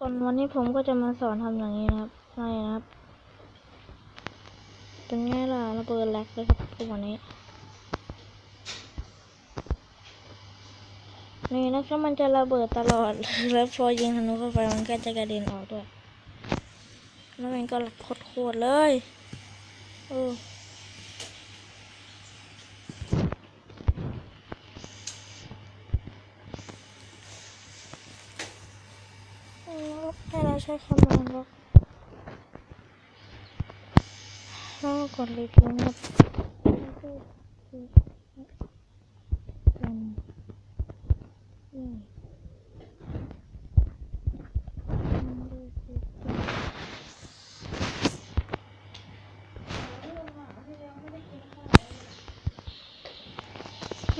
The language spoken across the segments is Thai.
วันนี้ผมก็จะมาสอนทำอย่างนี้นะครับนี่นะครับเป็นไงล่ะระเบิดแหลกเลยครับทุกวันนี้นี่นะครับมันจะระเบิดตลอดแล้วพอยิงธนูเข้าไปมันก็จะกระเด็นออกด้วยแล้วมันก็โคตรเลยให้เราใช้คำนวณแล้วกดรีพิมพ์ครับ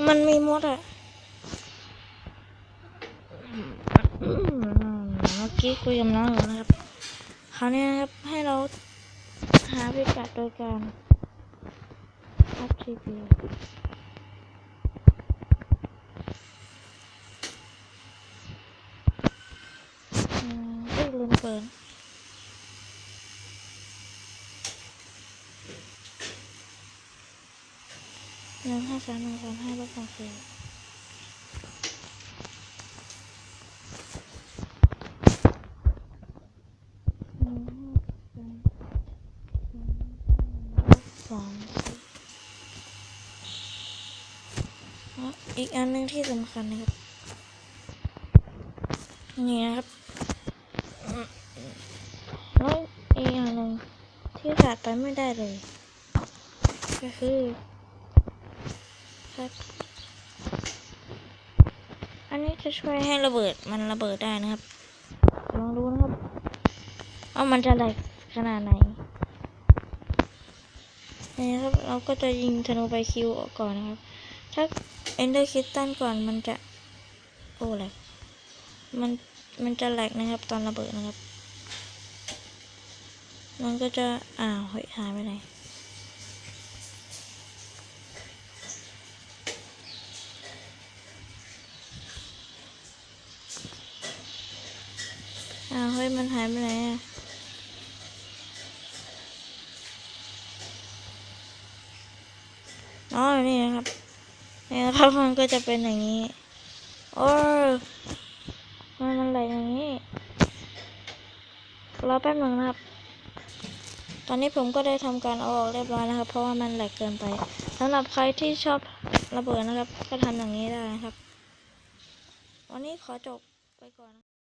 มันมีมดอ่ะเมื่อกี้คุยกับน้องอยู่นะครับคราวนี้นะครับให้เราหาพิกัดโดยการอัพทีพีลืมเปิด153 135 ลบ 24อีกอันหนึ่งที่สำคัญนะครับนี่นะครับแล้วอีกอย่างหนึ่งที่ขาดไปไม่ได้เลยก็คือครับอันนี้จะช่วยให้ระเบิดได้นะครับลองดูนะครับว่ามันจะแหลกขนาดไหนนี่ครับเราก็จะยิงธนูไปคิวก่อนนะครับถ้าเอนเดอร์คิตตันก่อนมันจะแหลกมันจะแหลกนะครับตอนระเบิดนะครับมันก็จะหายไปไหนมันหายไปไหนนี่นะครับมันก็จะเป็นอย่างนี้มันไหลอย่างนี้รอแป๊บหนึ่งนะครับตอนนี้ผมก็ได้ทำการเอาออกเรียบร้อยนะครับเพราะว่ามันแหลกเกินไปสำหรับใครที่ชอบระเบิดนะครับก็ทำอย่างนี้ได้นะครับวันนี้ขอจบไปก่อน